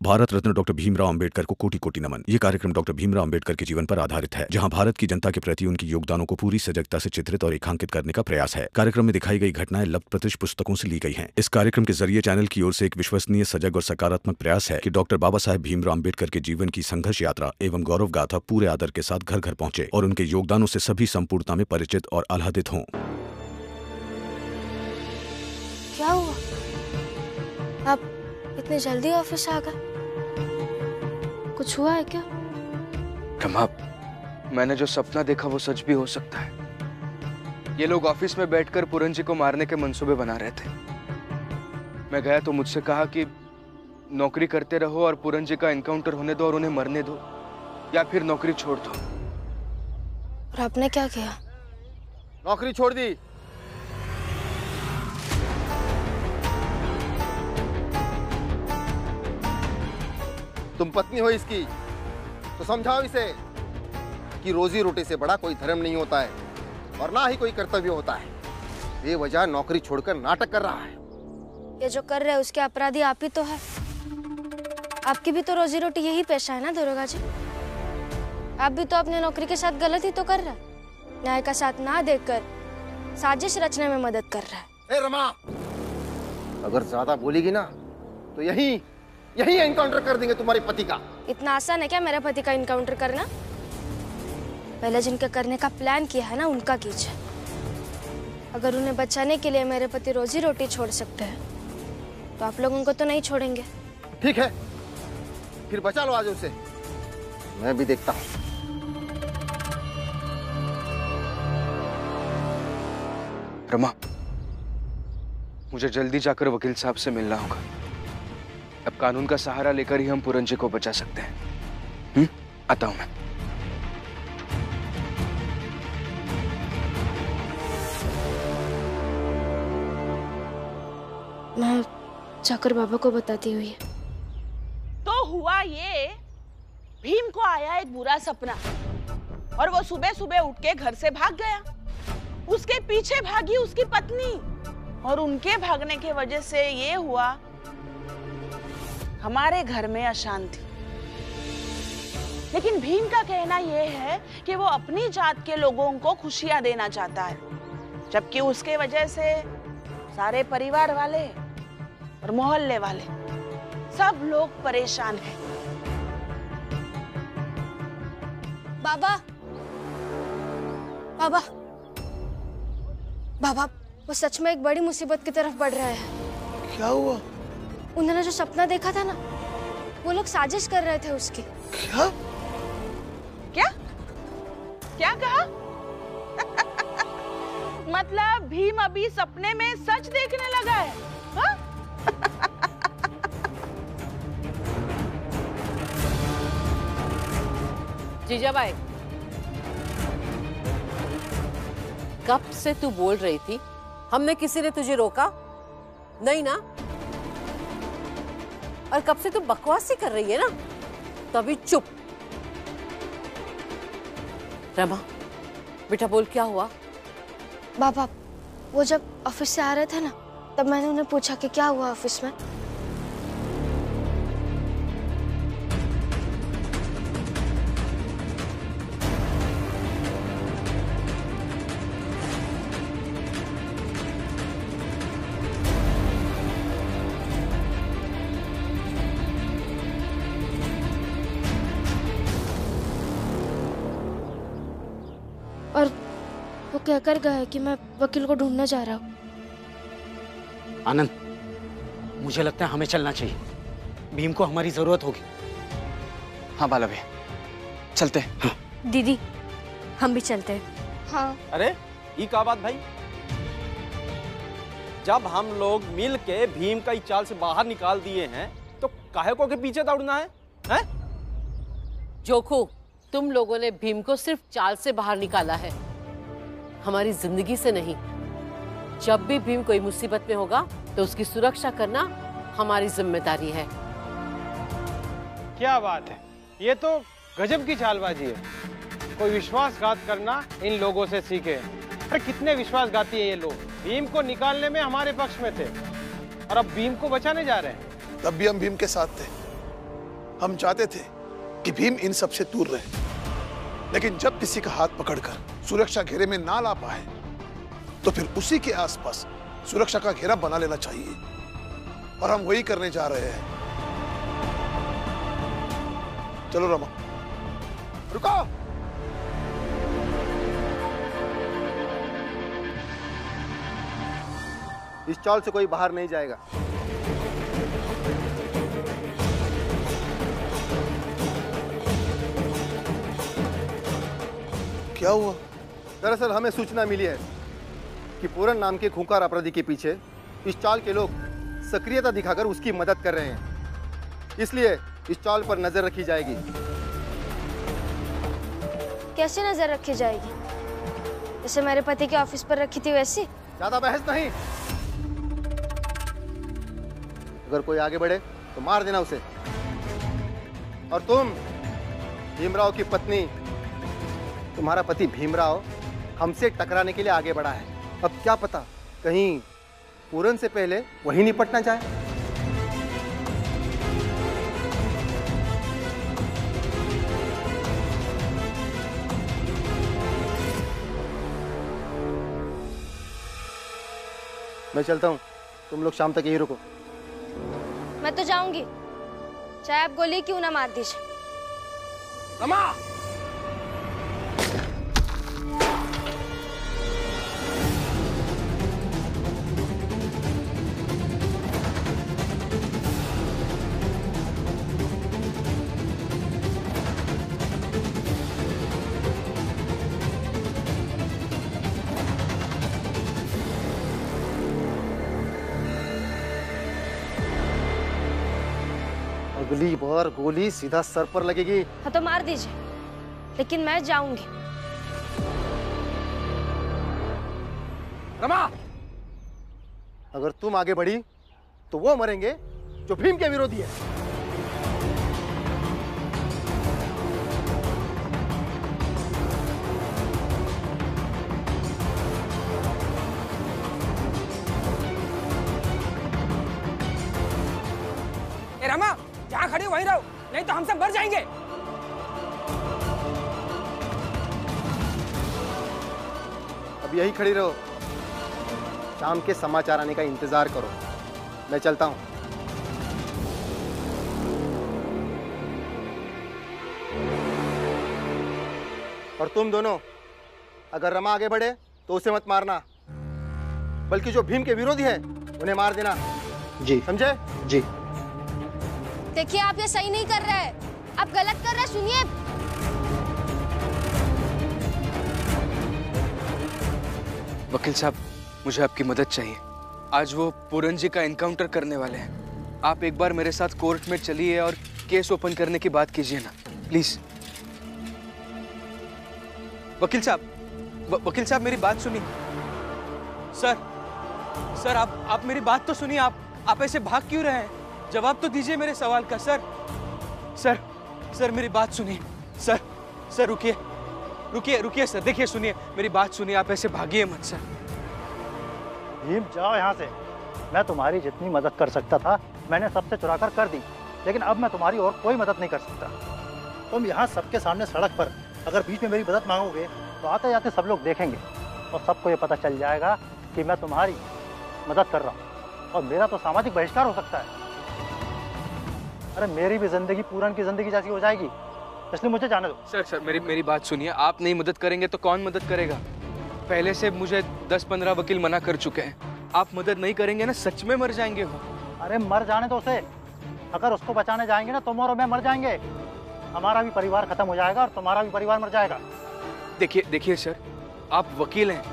Bharat Ratna doctor Bhimrao Ambedkar को कोटि कोटि नमन। ये कार्यक्रम डॉक्टर भीमराव अंबेडकर के जीवन पर आधारित है, जहां भारत की जनता के प्रति उनके योगदानों को पूरी सजगता से चित्रित और रेखांकित करने का प्रयास है। कार्यक्रम में दिखाई गई घटनाएं लब्ध प्रतिष्ठ पुस्तकों से ली गई हैं। इस कार्यक्रम के जरिए चैनल की ओर से एक विश्वसनीय, सजग और सकारात्मक प्रयास है कि डॉक्टर बाबा साहेब भीमराव अंबेडकर के जीवन की संघर्ष यात्रा एवं गौरव गाथा पूरे आदर के साथ घर घर पहुंचे और उनके योगदानों से सभी संपूर्णता में परिचित और आह्लादित हों। क्या हुआ? आप इतने जल्दी ऑफिस आ गए? कुछ हुआ है क्या? रमा, मैंने जो सपना देखा वो सच भी हो सकता है। ये लोग ऑफिस में बैठकर पूरन जी को मारने के मंसूबे बना रहे थे। मैं गया तो मुझसे कहा कि नौकरी करते रहो और पूरन जी का एनकाउंटर होने दो और उन्हें मरने दो, या फिर नौकरी छोड़ दो। और आपने क्या किया? नौकरी छोड़ दी। तुम पत्नी हो इसकी, तो समझाओ इसे कि रोजी रोटी से बड़ा कोई धर्म नहीं होता है और ना ही कोई कर्तव्य होता है। बेवजह नौकरी छोड़कर नाटक कर रहा है। ये जो कर रहे हैं उसके अपराधी आप ही तो है। आपकी भी तो रोजी रोटी यही पेशा है ना दरोगा जी? आप भी तो अपने नौकरी के साथ गलत ही तो कर रहे हैं। न्याय का साथ ना देकर साजिश रचने में मदद कर रहा है। ए रमा, अगर ज्यादा बोलेगी ना तो यही एनकाउंटर कर देंगे तुम्हारे पति का। इतना आसान है क्या मेरे पति का इनकाउंटर करना? पहले जिनके करने का प्लान किया है ना उनका कीजिए। अगर उन्हें बचाने के लिए मेरे पति रोजी रोटी छोड़ सकते हैं तो आप लोग उनको तो नहीं छोड़ेंगे। ठीक है, फिर बचा लो आज उसे, मैं भी देखता हूँ। रमा, मुझे जल्दी जाकर वकील साहब से मिलना होगा। अब कानून का सहारा लेकर ही हम पूरन जी को बचा सकते हैं। आता हूं मैं जाकर बाबा को बताती हुई। तो हुआ ये, भीम को आया एक बुरा सपना और वो सुबह सुबह उठ के घर से भाग गया। उसके पीछे भागी उसकी पत्नी और उनके भागने की वजह से ये हुआ, हमारे घर में अशांति। लेकिन भीम का कहना यह है कि वो अपनी जात के लोगों को खुशियां देना चाहता है, जबकि उसके वजह से सारे परिवार वाले और मोहल्ले वाले सब लोग परेशान हैं। बाबा, बाबा, बाबा, वो सच में एक बड़ी मुसीबत की तरफ बढ़ रहा है। क्या हुआ? उन्होंने जो सपना देखा था ना, वो लोग साजिश कर रहे थे उसकी। क्या? क्या? क्या कहा? मतलब भीम अभी सपने में सच देखने लगा है? हा? जीजाबाई, कब से तू बोल रही थी? हमने किसी ने तुझे रोका नहीं ना? और कब से तू बकवास ही कर रही है ना, तभी चुप। रमा बेटा बोल, क्या हुआ? बाबा, वो जब ऑफिस से आ रहे थे ना, तब मैंने उन्हें पूछा कि क्या हुआ ऑफिस में। और वो कहकर गए कि मैं वकील को ढूंढने जा रहा हूँ। आनंद, मुझे लगता है हमें चलना चाहिए। भीम को हमारी जरूरत होगी। हाँ बाला भैया, चलते हैं। हाँ। दीदी, हम भी चलते हैं। हाँ। अरे ये क्या बात भाई? जब हम लोग मिल के भीम का इस चाल से बाहर निकाल दिए हैं तो काहे को के पीछे दौड़ना है? हैं? जोखू, तुम लोगों ने भीम को सिर्फ चाल से बाहर निकाला है, हमारी जिंदगी से नहीं। जब भी भीम कोई मुसीबत में होगा तो उसकी सुरक्षा करना हमारी जिम्मेदारी है। क्या बात है, ये तो गजब की चालबाजी है। कोई विश्वासघात करना इन लोगों से सीखे। अरे कितने विश्वासघाती हैं ये लोग। भीम को निकालने में हमारे पक्ष में थे और अब भीम को बचाने जा रहे हैं। तब भी हम भीम के साथ थे। हम चाहते थे कि भीम इन सब से दूर रहे, लेकिन जब किसी का हाथ पकड़कर सुरक्षा घेरे में ना ला पाए तो फिर उसी के आसपास सुरक्षा का घेरा बना लेना चाहिए, और हम वही करने जा रहे हैं। चलो रमा। रुको। इस चाल से कोई बाहर नहीं जाएगा। क्या हुआ? दरअसल हमें सूचना मिली है कि पूरन नाम के खूंखार अपराधी के पीछे इस चाल के लोग सक्रियता दिखाकर उसकी मदद कर रहे हैं, इसलिए इस चाल पर नजर रखी जाएगी। कैसे नजर रखी जाएगी? जैसे मेरे पति के ऑफिस पर रखी थी वैसी? ज्यादा बहस नहीं। अगर कोई आगे बढ़े तो मार देना उसे। और तुम भीमराव की पत्नी, तुम्हारा पति भीमराव हमसे टकराने के लिए आगे बढ़ा है। अब क्या पता कहीं पूरन से पहले वही निपटना चाहे। मैं चलता हूँ, तुम लोग शाम तक यही रुको। मैं तो जाऊंगी, चाहे आप गोली क्यों ना मार दीजिए। रमा! अगली बार गोली सीधा सर पर लगेगी। हाँ तो मार दीजिए, लेकिन मैं जाऊंगी। रमा! अगर तुम आगे बढ़ी तो वो मरेंगे जो भीम के विरोधी है। रमा, जहाँ खड़ी वहीं रहो, नहीं तो हम सब मर जाएंगे। अब यही खड़ी रहो, शाम के समाचार आने का इंतजार करो। मैं चलता हूं। और तुम दोनों, अगर रमा आगे बढ़े तो उसे मत मारना, बल्कि जो भीम के विरोधी है उन्हें मार देना। जी समझे? जी। देखिए, आप ये सही नहीं कर रहे, आप गलत कर रहे, सुनिए। वकील साहब, मुझे आपकी मदद चाहिए। आज वो पूरन जी का एनकाउंटर करने वाले हैं। आप एक बार मेरे साथ कोर्ट में चलिए और केस ओपन करने की बात कीजिए ना, प्लीज। वकील साहब, वकील साहब मेरी बात सुनिए। सर आप मेरी बात तो सुनिए। आप ऐसे भाग क्यों रहे हैं? जवाब तो दीजिए मेरे सवाल का। सर मेरी बात सुनिए। सर रुकिए सर, देखिए, सुनिए मेरी बात सुनिए। आप ऐसे भागिए मत सर। भीम, जाओ यहाँ से। मैं तुम्हारी जितनी मदद कर सकता था मैंने सबसे चुरा कर दी, लेकिन अब मैं तुम्हारी और कोई मदद नहीं कर सकता। तुम यहाँ सबके सामने सड़क पर अगर बीच में मेरी मदद मांगोगे तो आते जाते सब लोग देखेंगे और सबको ये पता चल जाएगा कि मैं तुम्हारी मदद कर रहा हूँ, और मेरा तो सामाजिक बहिष्कार हो सकता है। अरे मेरी भी जिंदगी पूरन की जिंदगी जैसी हो जाएगी, इसलिए मुझे जाने दो। सर मेरी बात सुनिए। आप नहीं मदद करेंगे तो कौन मदद करेगा? पहले से मुझे 10-15 वकील मना कर चुके हैं। आप मदद नहीं करेंगे ना, सच में मर जाएंगे वो। अरे मर जाने दो उसे। अगर उसको बचाने जाएंगे ना, तुम और मैं मर जाएंगे। हमारा भी परिवार खत्म हो जाएगा और तुम्हारा भी परिवार मर जाएगा। देखिए सर, आप वकील हैं।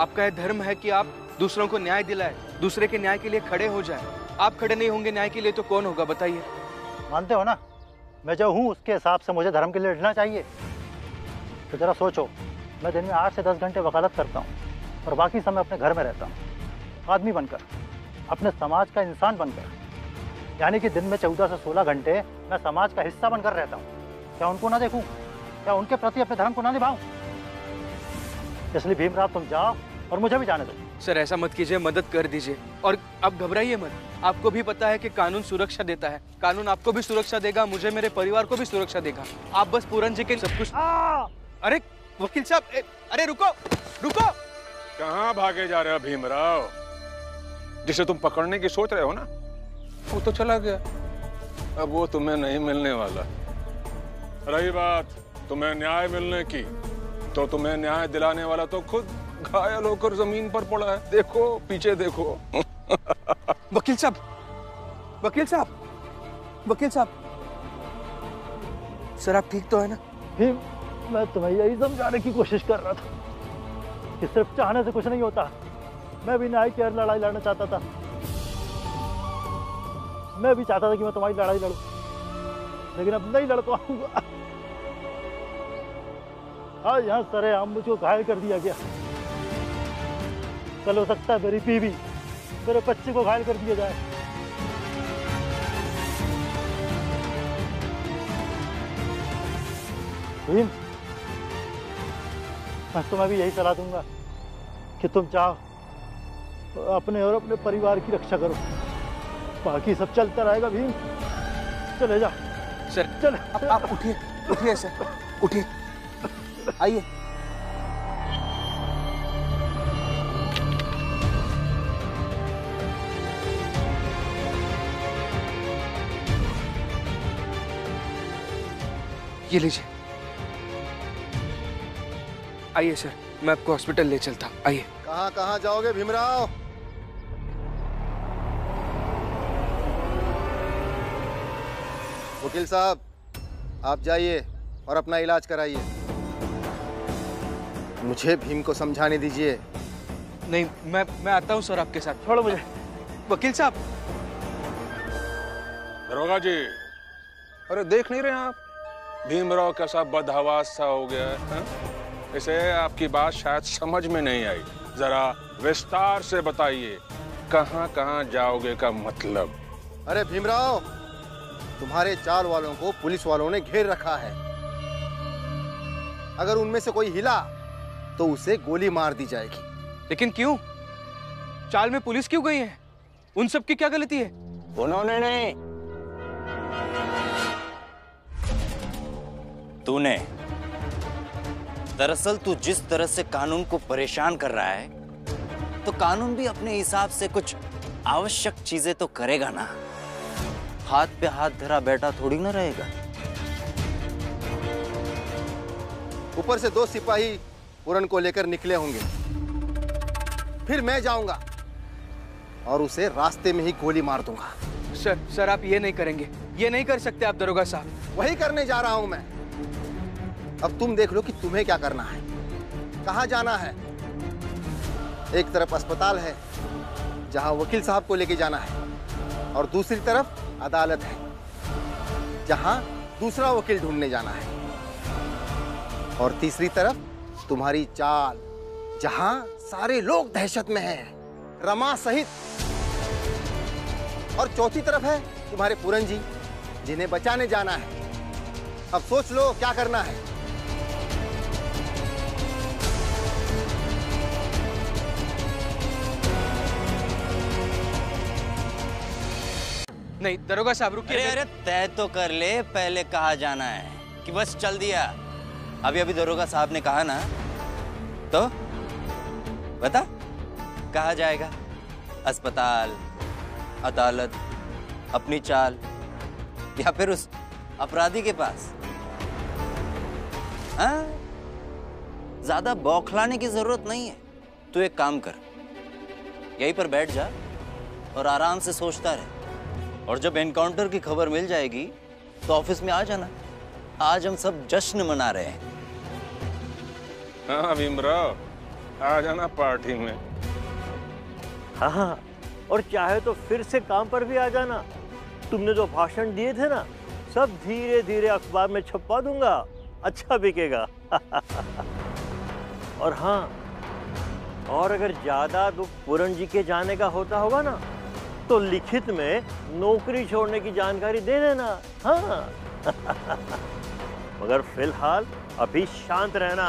आपका यह धर्म है कि आप दूसरों को न्याय दिलाए, दूसरे के न्याय के लिए खड़े हो जाए। आप खड़े नहीं होंगे न्याय के लिए तो कौन होगा, बताइए? मानते हो ना, मैं जो हूँ उसके हिसाब से मुझे धर्म के लिए लड़ना चाहिए। तो जरा सोचो, मैं दिन में 8 से 10 घंटे वकालत करता हूँ और बाकी समय अपने घर में रहता हूँ, आदमी बनकर, अपने समाज का इंसान बनकर। यानी कि दिन में 14 से 16 घंटे मैं समाज का हिस्सा बनकर रहता हूँ। क्या उनको ना देखूँ? क्या उनके प्रति अपने धर्म को ना निभाऊँ? इसलिए भीमराव, तुम जाओ और मुझे भी जाने दो। सर ऐसा मत कीजिए, मदद कर दीजिए। और आप घबराइए मत, आपको भी पता है कि कानून सुरक्षा देता है। कानून आपको भी सुरक्षा देगा, मुझे, मेरे परिवार को भी सुरक्षा देगा। आप बस पूरन जी के सब कुछ। अरे वकील साहब, अरे रुको रुको। कहाँ भागे जा रहे हो भीमराव? जिसे तुम पकड़ने की सोच रहे हो ना, वो तो चला गया, अब वो तुम्हें नहीं मिलने वाला। रही बात तुम्हें न्याय मिलने की, तो तुम्हें न्याय दिलाने वाला तो खुद घायल होकर जमीन पर पड़ा है। देखो पीछे देखो। वकील साहब, वकील साहब, वकील साहब, सर आप ठीक तो है ना? भीम, मैं तुम्हें यही समझाने की कोशिश कर रहा था कि सिर्फ चाहने से कुछ नहीं होता। मैं भी न्याय की हर लड़ाई लड़ना चाहता था। मैं भी चाहता था कि मैं तुम्हारी लड़ाई लड़ूं, लेकिन अब नहीं लड़ पाऊंगा। आज यहाँ सरेआम मुझको घायल कर दिया गया। कल हो सकता है मेरी बीवी, मेरे बच्चे को घायल कर दिया जाए। भीम, मैं तुम्हें भी यही सलाह दूंगा कि तुम चाहो अपने और अपने परिवार की रक्षा करो, बाकी सब चलता रहेगा। भीम चले जा। सर चल, आप उठिए, उठिए सर, उठिए, आइए। ये लीजिए। आइए सर, मैं आपको हॉस्पिटल ले चलता हूँ, आइए। कहाँ कहाँ जाओगे भीमराव? वकील साहब, आप जाइए और अपना इलाज कराइए। मुझे भीम को समझाने दीजिए। नहीं, मैं आता हूँ सर आपके साथ। छोड़ो मुझे। वकील साहब। दरोगा जी, अरे देख नहीं रहे आप भीमराव कैसा बदहवास सा हो गया है? इसे आपकी बात शायद समझ में नहीं आई, जरा विस्तार से बताइए, कहाँ कहाँ जाओगे का मतलब? अरे भीमराव, तुम्हारे चाल वालों को पुलिस वालों ने घेर रखा है। अगर उनमें से कोई हिला तो उसे गोली मार दी जाएगी। लेकिन क्यों? चाल में पुलिस क्यों गई है? उन सब की क्या गलती है? उन्होंने नहीं, तूने। दरअसल तू जिस तरह से कानून को परेशान कर रहा है, तो कानून भी अपने हिसाब से कुछ आवश्यक चीजें तो करेगा ना। हाथ पे हाथ धरा बैठा थोड़ी ना रहेगा। ऊपर से 2 सिपाही पूरन को लेकर निकले होंगे, फिर मैं जाऊंगा और उसे रास्ते में ही गोली मार दूंगा। सर आप ये नहीं करेंगे, ये नहीं कर सकते आप दरोगा साहब। वही करने जा रहा हूं मैं। अब तुम देख लो कि तुम्हें क्या करना है, कहां जाना है। एक तरफ अस्पताल है जहां वकील साहब को लेके जाना है, और दूसरी तरफ अदालत है जहां दूसरा वकील ढूंढने जाना है, और तीसरी तरफ तुम्हारी चाल जहां सारे लोग दहशत में हैं, रमा सहित, और चौथी तरफ है तुम्हारे पूरन जी जिन्हें बचाने जाना है। अब सोच लो क्या करना है। नहीं दरोगा साहब रुकिए। अरे तय तो कर ले, पहले कहाँ जाना है कि बस चल दिया? अभी अभी दरोगा साहब ने कहा ना, तो बता कहाँ जाएगा? अस्पताल, अदालत, अपनी चाल, या फिर उस अपराधी के पास? हाँ, ज्यादा बौखलाने की जरूरत नहीं है। तू एक काम कर, यहीं पर बैठ जा और आराम से सोचता रहे, और जब एनकाउंटर की खबर मिल जाएगी तो ऑफिस में आ जाना। आज हम सब जश्न मना रहे हैं। हाँ भीमराव, आ जाना पार्टी में। हाँ, और चाहे तो फिर से काम पर भी आ जाना। तुमने जो भाषण दिए थे ना, सब धीरे धीरे अखबार में छपवा दूंगा, अच्छा बिकेगा। और हाँ, और अगर ज्यादा दुख पूरन जी के जाने का होता होगा ना, तो लिखित में नौकरी छोड़ने की जानकारी दे देना। हाँ। मगर फिलहाल अभी शांत रहना।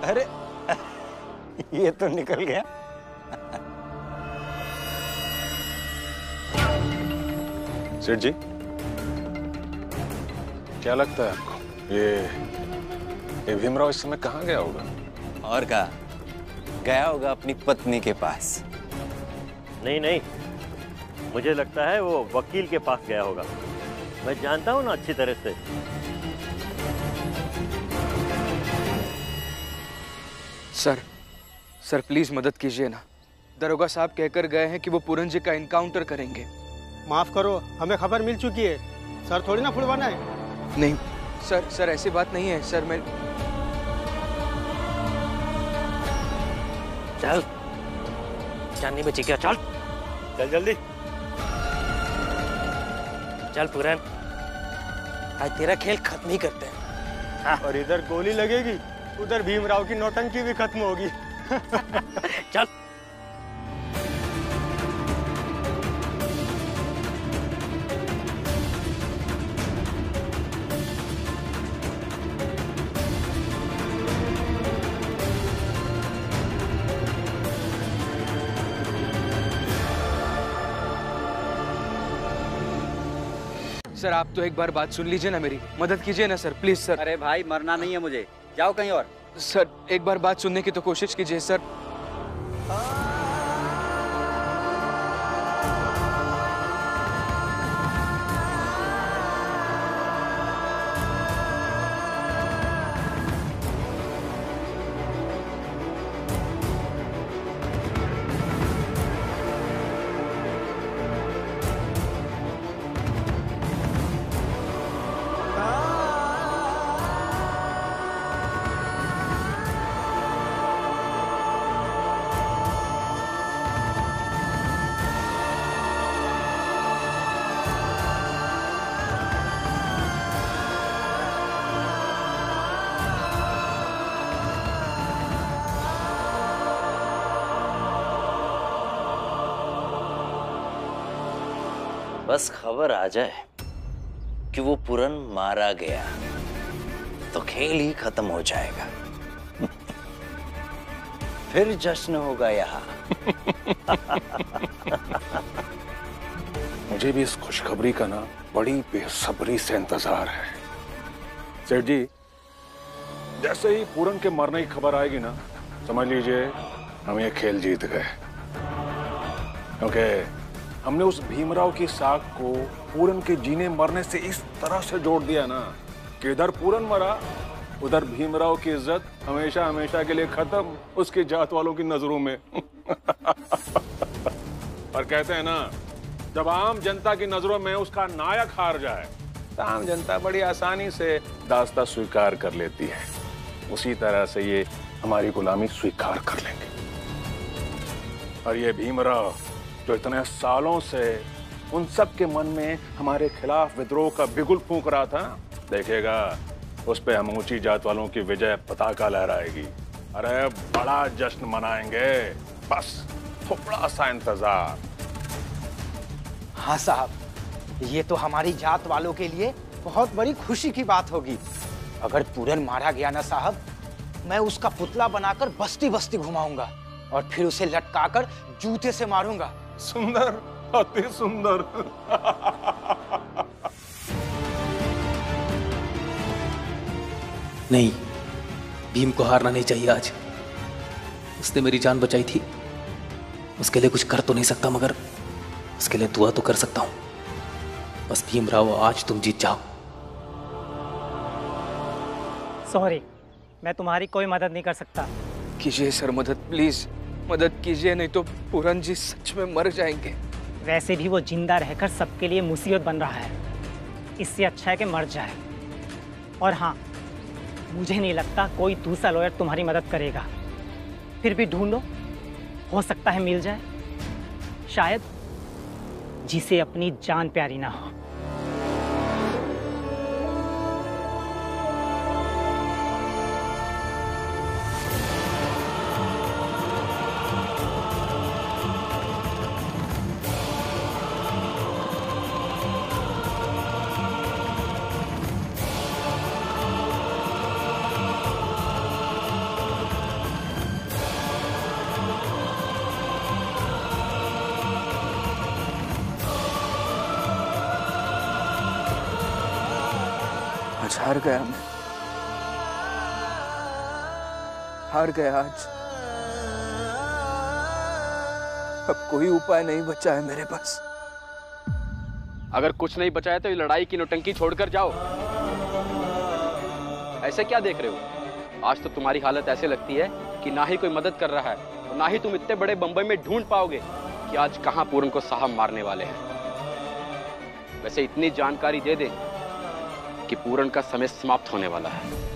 अरे ये तो निकल गया। सेठ जी, क्या लगता है आपको ये भीमराव इस समय कहाँ गया होगा? और कहा गया होगा अपनी पत्नी के पास। नहीं नहीं, मुझे लगता है वो वकील के पास गया होगा। मैं जानता हूँ ना अच्छी तरह से। सर प्लीज मदद कीजिए ना। दरोगा साहब कहकर गए हैं कि वो पूरन जी का इनकाउंटर करेंगे। माफ करो, हमें खबर मिल चुकी है। सर थोड़ी ना फुलवाना है। नहीं सर ऐसी बात नहीं है सर। मैं चल, जान नहीं बची क्या? चल चल जल्दी चल पूरन, आज तेरा खेल खत्म ही करते हैं। हाँ। और इधर गोली लगेगी, उधर भीमराव की नौटंकी भी खत्म होगी। चल। सर आप तो एक बार बात सुन लीजिए ना मेरी, मदद कीजिए ना सर, प्लीज सर। अरे भाई मरना नहीं है मुझे, जाओ कहीं और। सर एक बार बात सुनने की तो कोशिश कीजिए सर। बस खबर आ जाए कि वो पूरन मारा गया तो खेल ही खत्म हो जाएगा। फिर जश्न होगा यहाँ। मुझे भी इस खुशखबरी का ना बड़ी बेसब्री से इंतजार है। सेठ जी, जैसे ही पूरन के मरने की खबर आएगी ना, समझ लीजिए हम ये खेल जीत गए। क्योंकि हमने उस भीमराव की साख को पूरन के जीने मरने से इस तरह से जोड़ दिया ना कि इधर पूरन मरा, उधर भीमराव की इज्जत हमेशा हमेशा के लिए खत्म उसकी जात वालों की नजरों में। और कहते हैं ना, जब आम जनता की नजरों में उसका नायक हार जाए तो आम जनता बड़ी आसानी से दास्ता स्वीकार कर लेती है। उसी तरह से ये हमारी गुलामी स्वीकार कर लेंगे। और ये भीमराव जो इतने सालों से उन सब के मन में हमारे खिलाफ विद्रोह का बिगुल फूंक रहा था, देखिएगा उस पे हम ऊंची जात वालों की विजय पताका लहराएगी। अरे बड़ा जश्न मनाएंगे, बस थोड़ा सा इंतजार। हाँ साहब, ये तो हमारी जात वालों के लिए बहुत बड़ी खुशी की बात होगी। अगर पूरन मारा गया ना साहब, मैं उसका पुतला बनाकर बस्ती बस्ती घुमाऊंगा और फिर उसे लटकाकर जूते से मारूंगा। सुंदर, अति सुंदर। नहीं, भीम को हारना नहीं चाहिए आज। उसने मेरी जान बचाई थी, उसके लिए कुछ कर तो नहीं सकता, मगर उसके लिए दुआ तो कर सकता हूं। बस भीमराव, आज तुम जीत जाओ। सॉरी, मैं तुम्हारी कोई मदद नहीं कर सकता। कीजिए सर मदद, प्लीज मदद कीजिए, नहीं तो पूरन जी सच में मर जाएंगे। वैसे भी वो जिंदा रहकर सबके लिए मुसीबत बन रहा है, इससे अच्छा है कि मर जाए। और हाँ, मुझे नहीं लगता कोई दूसरा लॉयर तुम्हारी मदद करेगा। फिर भी ढूंढो, हो सकता है मिल जाए, शायद जिसे अपनी जान प्यारी ना हो। आज हार गया मैं, हार गया आज। अब कोई उपाय नहीं बचा है मेरे पास। अगर कुछ नहीं बचा है तो ये लड़ाई की नौटंकी छोड़कर जाओ। ऐसे क्या देख रहे हो? आज तो तुम्हारी हालत ऐसे लगती है कि ना ही कोई मदद कर रहा है और ना ही तुम इतने बड़े बंबई में ढूंढ पाओगे कि आज कहां पूरन को साहब मारने वाले हैं। वैसे इतनी जानकारी दे दें कि पूरन का समय समाप्त होने वाला है।